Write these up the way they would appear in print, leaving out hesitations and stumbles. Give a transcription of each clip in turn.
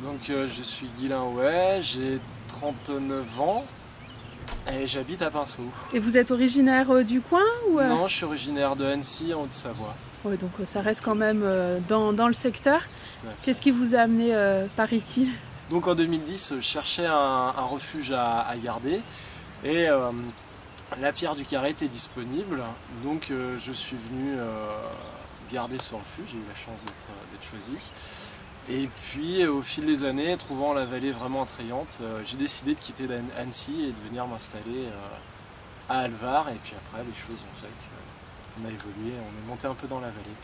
Donc je suis Guilain Houet, j'ai 39 ans et j'habite à Pinceau. Et vous êtes originaire du coin ou Non, je suis originaire de Annecy en Haute-Savoie. Ouais, donc ça reste quand même dans le secteur. Tout à fait. Qu'est-ce qui vous a amené par ici? Donc en 2010, je cherchais un refuge à garder et la Pierre du Carré était disponible. Donc je suis venu garder ce refuge, j'ai eu la chance d'être choisi. Et puis au fil des années, trouvant la vallée vraiment attrayante, j'ai décidé de quitter Annecy et de venir m'installer à Alvar. Et puis après, les choses ont fait qu'on a évolué, on est monté un peu dans la vallée.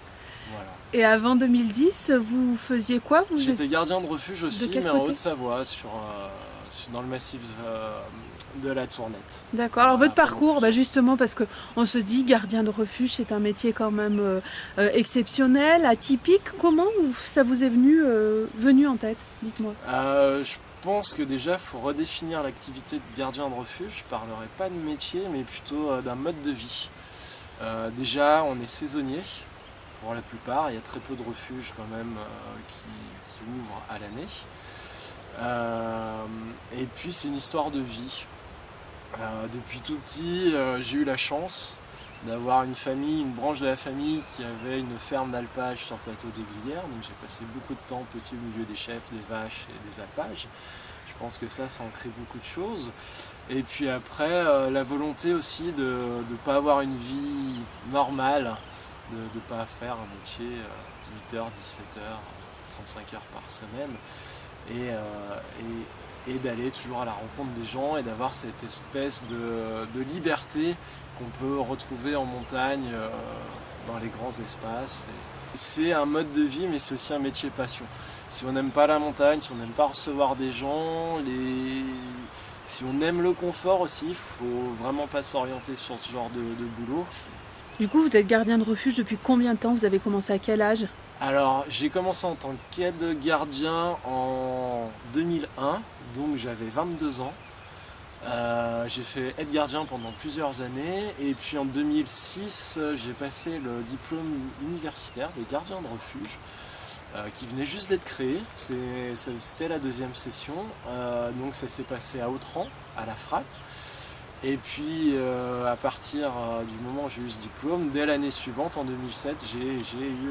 Voilà. Et avant 2010, vous faisiez quoi? J'étais gardien de refuge aussi, quel mais en côté? Haute-Savoie, dans le massif de la Tournette. D'accord. Alors Voilà, votre parcours, justement, parce qu'on se dit gardien de refuge, c'est un métier quand même exceptionnel, atypique. Comment ça vous est venu en tête? Dites-moi. Je pense que déjà, il faut redéfinir l'activité de gardien de refuge. Je ne parlerai pas de métier, mais plutôt d'un mode de vie. Déjà, on est saisonnier. Pour la plupart, il y a très peu de refuges quand même qui ouvrent à l'année. Et puis c'est une histoire de vie. Depuis tout petit, j'ai eu la chance d'avoir une famille, une branche de la famille qui avait une ferme d'alpage sur le plateau d'Aiguilière. Donc j'ai passé beaucoup de temps petit au milieu des chèvres, des vaches et des alpages. Je pense que ça en crée beaucoup de choses. Et puis après, la volonté aussi de ne pas avoir une vie normale, de ne pas faire un métier 8h, 17h, 35 heures par semaine et d'aller toujours à la rencontre des gens et d'avoir cette espèce de liberté qu'on peut retrouver en montagne dans les grands espaces. C'est un mode de vie, mais c'est aussi un métier passion. Si on n'aime pas la montagne, si on n'aime pas recevoir des gens, si on aime le confort aussi, il ne faut vraiment pas s'orienter sur ce genre de boulot. Du coup, vous êtes gardien de refuge depuis combien de temps? Vous avez commencé à quel âge? Alors, j'ai commencé en tant qu'aide gardien en 2001, donc j'avais 22 ans. J'ai fait aide gardien pendant plusieurs années et puis en 2006, j'ai passé le diplôme universitaire de gardien de refuge qui venait juste d'être créé. C'était la deuxième session, donc ça s'est passé à Autran, à la Fratte. Et puis à partir du moment où j'ai eu ce diplôme, dès l'année suivante, en 2007, j'ai eu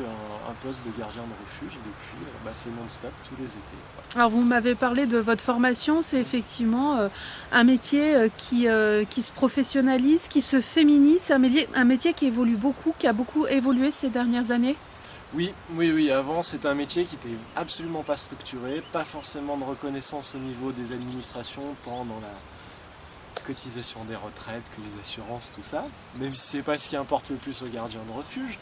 un poste de gardien de refuge et depuis c'est non-stop tous les étés. Quoi. Alors vous m'avez parlé de votre formation, c'est effectivement un métier qui se professionnalise, qui se féminise, un métier qui évolue beaucoup, qui a beaucoup évolué ces dernières années. Oui, avant c'était un métier qui n'était absolument pas structuré, pas forcément de reconnaissance au niveau des administrations, tant dans la cotisation des retraites, que les assurances, tout ça, même si c'est pas ce qui importe le plus aux gardiens de refuge.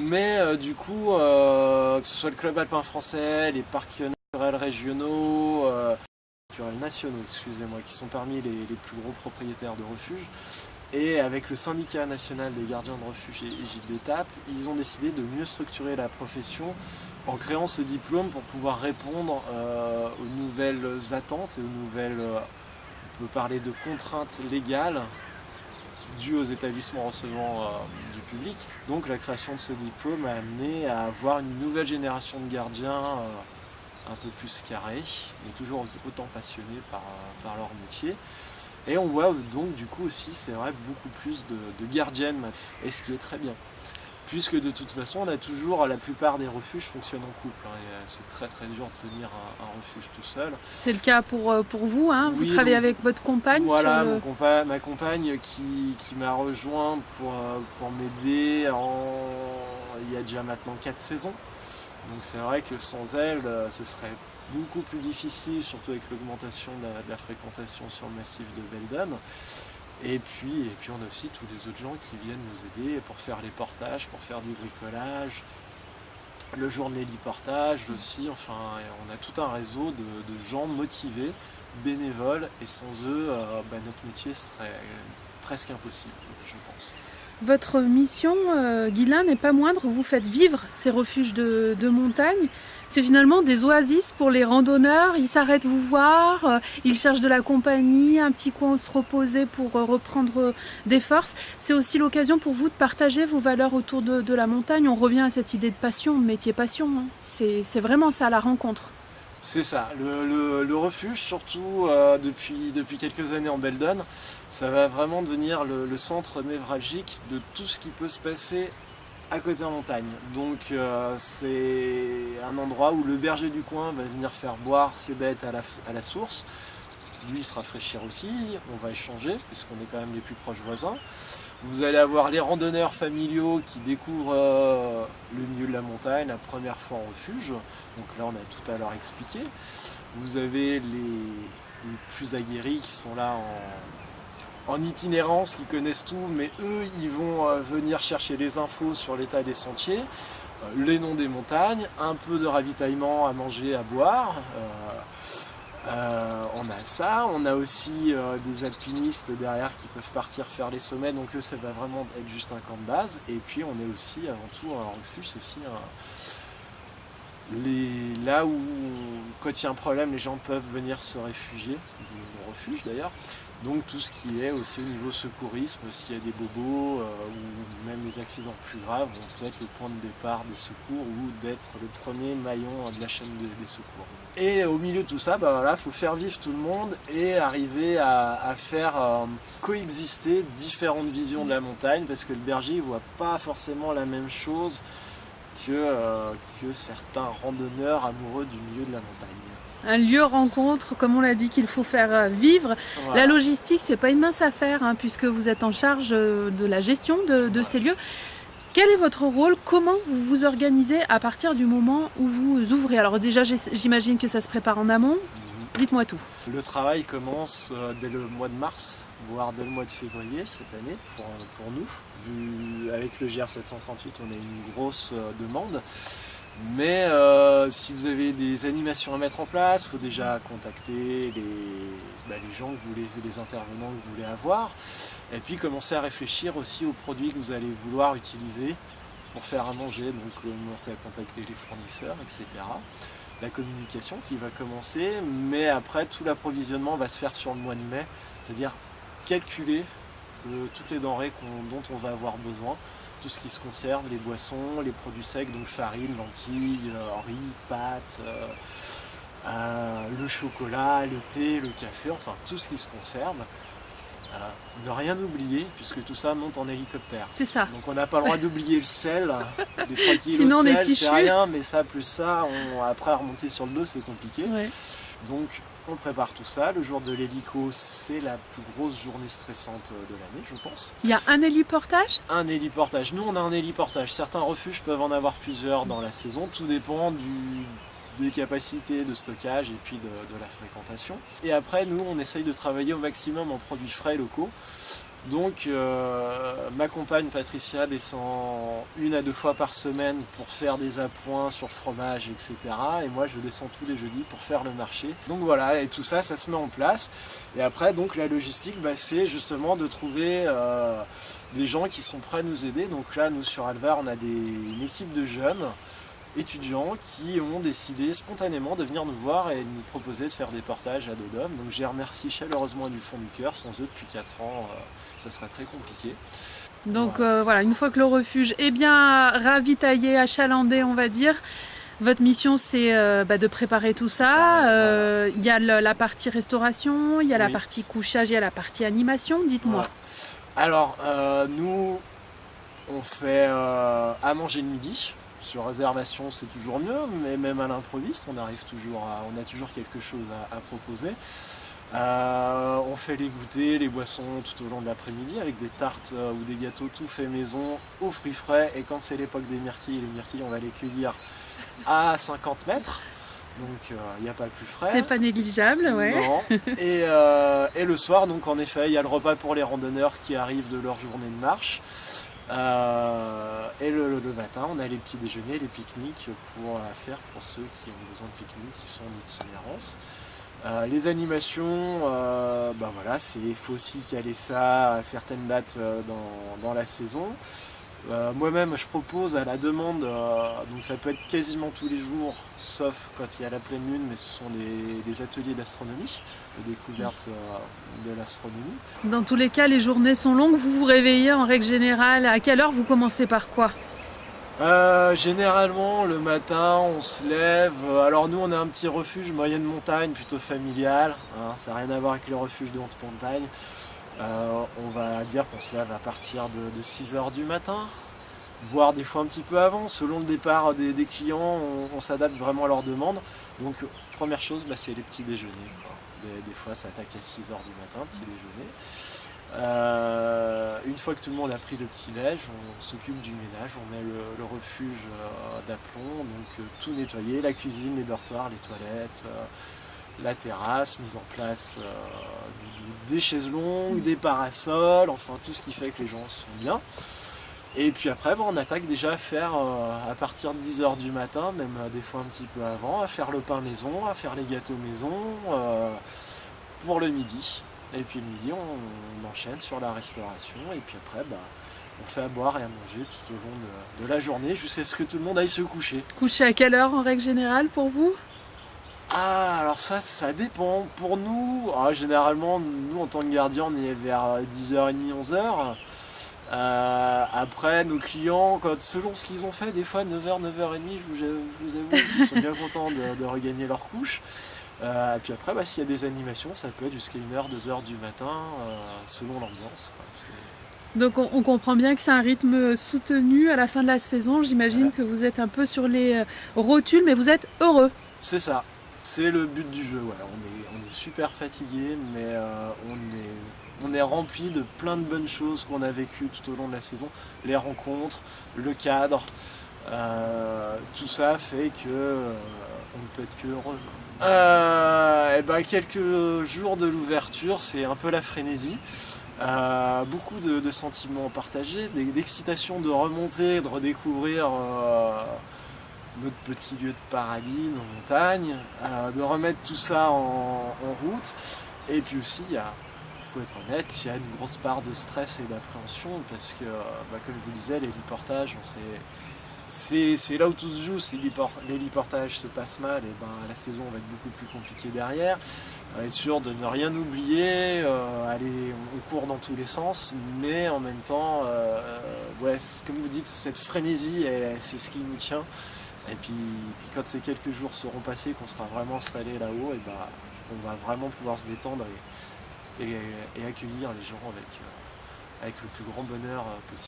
Mais du coup, que ce soit le club alpin français, les parcs naturels régionaux, naturels nationaux, excusez-moi, qui sont parmi les plus gros propriétaires de refuges, et avec le syndicat national des gardiens de refuge et Gilles d'Étape, ils ont décidé de mieux structurer la profession en créant ce diplôme pour pouvoir répondre aux nouvelles attentes et aux nouvelles... on peut parler de contraintes légales dues aux établissements recevant du public. Donc la création de ce diplôme a amené à avoir une nouvelle génération de gardiens un peu plus carrés, mais toujours autant passionnés par leur métier. Et on voit donc du coup aussi, c'est vrai, beaucoup plus de gardiennes maintenant, et ce qui est très bien. Puisque de toute façon, la plupart des refuges fonctionnent en couple. C'est très très dur de tenir un refuge tout seul. C'est le cas pour vous, hein? Oui, vous travaillez avec votre compagne? Voilà, ma compagne qui m'a rejoint pour m'aider il y a déjà maintenant 4 saisons. Donc c'est vrai que sans elle, ce serait beaucoup plus difficile, surtout avec l'augmentation de la fréquentation sur le massif de Belledonne. Et puis on a aussi tous les autres gens qui viennent nous aider pour faire les portages, pour faire du bricolage, le jour de l'héliportage aussi. Enfin, on a tout un réseau de gens motivés, bénévoles, et sans eux, notre métier serait presque impossible, je pense. Votre mission, Guilain, n'est pas moindre. Vous faites vivre ces refuges de montagne. C'est finalement des oasis pour les randonneurs. Ils s'arrêtent vous voir, ils cherchent de la compagnie, un petit coin où se reposer pour reprendre des forces. C'est aussi l'occasion pour vous de partager vos valeurs autour de la montagne. On revient à cette idée de passion, de métier passion. Hein. C'est vraiment ça, la rencontre. C'est ça, le refuge, surtout depuis quelques années en Beldon, ça va vraiment devenir le centre névralgique de tout ce qui peut se passer à côté en montagne. Donc c'est un endroit où le berger du coin va venir faire boire ses bêtes à la source, lui se rafraîchir aussi, on va échanger puisqu'on est quand même les plus proches voisins. Vous allez avoir les randonneurs familiaux qui découvrent le milieu de la montagne la première fois en refuge. Donc là, on a tout à l'heure expliqué. Vous avez les plus aguerris qui sont là en itinérance, qui connaissent tout, mais eux, ils vont venir chercher les infos sur l'état des sentiers, les noms des montagnes, un peu de ravitaillement à manger, à boire. On a ça, on a aussi des alpinistes derrière qui peuvent partir faire les sommets, donc eux ça va vraiment être juste un camp de base. Et puis on est aussi avant tout un refuge, c'est aussi là où quand il y a un problème les gens peuvent venir se réfugier, au refuge d'ailleurs. Donc tout ce qui est aussi au niveau secourisme, s'il y a des bobos ou même des accidents plus graves, on peut être le point de départ des secours ou d'être le premier maillon de la chaîne des secours. Et au milieu de tout ça, faut faire vivre tout le monde et arriver à faire coexister différentes visions de la montagne, parce que le berger ne voit pas forcément la même chose que certains randonneurs amoureux du milieu de la montagne. Un lieu rencontre, comme on l'a dit, qu'il faut faire vivre. Voilà. La logistique, c'est pas une mince affaire, puisque vous êtes en charge de la gestion de ces lieux. Quel est votre rôle? Comment vous vous organisez à partir du moment où vous ouvrez? Alors déjà, j'imagine que ça se prépare en amont. Dites-moi tout. Le travail commence dès le mois de mars, voire dès le mois de février cette année pour nous. Avec le GR738, on a une grosse demande. Mais si vous avez des animations à mettre en place, il faut déjà contacter les gens les intervenants que vous voulez avoir, et puis commencer à réfléchir aussi aux produits que vous allez vouloir utiliser pour faire à manger, donc commencer à contacter les fournisseurs, etc. La communication qui va commencer, mais après tout l'approvisionnement va se faire sur le mois de mai, c'est-à-dire calculer toutes les denrées dont on va avoir besoin. Tout ce qui se conserve, les boissons, les produits secs, donc farine, lentilles, riz, pâtes, le chocolat, le thé, le café, enfin tout ce qui se conserve. Ne rien oublier, puisque tout ça monte en hélicoptère. C'est ça. Donc on n'a pas le droit d'oublier le sel. Les 3 kilos de sel, c'est rien, mais ça plus ça, après à remonter sur le dos, c'est compliqué. Ouais. Donc on prépare tout ça. Le jour de l'hélico, c'est la plus grosse journée stressante de l'année, je pense. Il y a un héliportage ? Un héliportage. Nous, on a un héliportage. Certains refuges peuvent en avoir plusieurs dans la saison. Tout dépend des capacités de stockage et puis de la fréquentation. Et après, nous, on essaye de travailler au maximum en produits frais locaux. Donc ma compagne Patricia descend 1 à 2 fois par semaine pour faire des appoints sur le fromage, etc. Et moi je descends tous les jeudis pour faire le marché. Donc voilà, et tout ça, ça se met en place. Et après, donc la logistique, c'est justement de trouver des gens qui sont prêts à nous aider. Donc là, nous sur Alvar, on a une équipe de jeunes étudiants qui ont décidé spontanément de venir nous voir et de nous proposer de faire des portages à dos d'homme. Donc je les remercie chaleureusement du fond du cœur. Sans eux, depuis 4 ans, ça serait très compliqué. Donc voilà, une fois que le refuge est bien ravitaillé, achalandé, on va dire, votre mission c'est de préparer tout ça. Il y a la partie restauration, il y a la partie couchage, il y a la partie animation. Dites-moi. Ouais. Alors, nous, on fait à manger le midi. Sur réservation, c'est toujours mieux, mais même à l'improviste, on a toujours quelque chose à proposer. On fait les goûters, les boissons tout au long de l'après-midi avec des tartes ou des gâteaux tout fait maison, aux fruits frais. Et quand c'est l'époque des myrtilles, les myrtilles, on va les cueillir à 50 mètres. Donc il n'y a pas plus frais. C'est pas négligeable, ouais. Non. Et le soir, donc en effet, il y a le repas pour les randonneurs qui arrivent de leur journée de marche. Et le matin, on a les petits déjeuners, les pique-niques pour faire pour ceux qui ont besoin de pique-nique, qui sont en itinérance. Les animations, il faut aussi caler ça à certaines dates dans la saison. Moi-même, je propose à la demande, donc ça peut être quasiment tous les jours, sauf quand il y a la pleine lune, mais ce sont des ateliers d'astronomie, de découverte de l'astronomie. Dans tous les cas, les journées sont longues. Vous vous réveillez en règle générale. À quelle heure vous commencez par quoi ? Généralement, le matin, on se lève. Alors nous, on a un petit refuge moyenne montagne, plutôt familial, hein, ça n'a rien à voir avec le refuge de haute montagne. On va dire qu'on se lève à partir de 6 heures du matin, voire des fois un petit peu avant. Selon le départ des clients, on s'adapte vraiment à leur demande. Donc, première chose, c'est les petits déjeuners, quoi. Des fois, ça attaque à 6 heures du matin, petit déjeuner. Une fois que tout le monde a pris le petit-déj, on s'occupe du ménage, on met le refuge d'aplomb, donc tout nettoyer, la cuisine, les dortoirs, les toilettes, la terrasse, mise en place des chaises longues, des parasols, enfin tout ce qui fait que les gens sont bien. Et puis après, on attaque déjà à faire, à partir de 10 heures du matin, même des fois un petit peu avant, à faire le pain maison, à faire les gâteaux maison, pour le midi. Et puis le midi, on enchaîne sur la restauration. Et puis après, on fait à boire et à manger tout au long de la journée, jusqu'à ce que tout le monde aille se coucher. Coucher à quelle heure en règle générale pour vous? Ah, alors ça dépend. Pour nous, généralement, nous en tant que gardien, on est vers 10h30, 11h. Après, nos clients, selon ce qu'ils ont fait, des fois 9h, 9h30, je vous avoue qu'ils sont bien contents de regagner leur couche. Et puis après, s'il y a des animations, ça peut être jusqu'à 1h, 2h du matin, selon l'ambiance, quoi. Donc on comprend bien que c'est un rythme soutenu à la fin de la saison. J'imagine que vous êtes un peu sur les rotules, mais vous êtes heureux. C'est ça, c'est le but du jeu. Ouais. On est super fatigué, mais on est rempli de plein de bonnes choses qu'on a vécues tout au long de la saison. Les rencontres, le cadre, tout ça fait que on ne peut être que heureux, quoi. Quelques jours de l'ouverture, c'est un peu la frénésie. Beaucoup de sentiments partagés, d'excitation de remonter, de redécouvrir notre petit lieu de paradis, nos montagnes, de remettre tout ça en route. Et puis aussi, il faut être honnête, il y a une grosse part de stress et d'appréhension parce que, comme je vous le disais, l'héliportage, c'est là où tout se joue. Si l'héliportage se passe mal, et la saison va être beaucoup plus compliquée derrière. Être sûr de ne rien oublier, on court dans tous les sens, mais en même temps, comme vous dites, cette frénésie, c'est ce qui nous tient. Et puis quand ces quelques jours seront passés, qu'on sera vraiment installé là-haut, on va vraiment pouvoir se détendre et accueillir les gens avec le plus grand bonheur possible.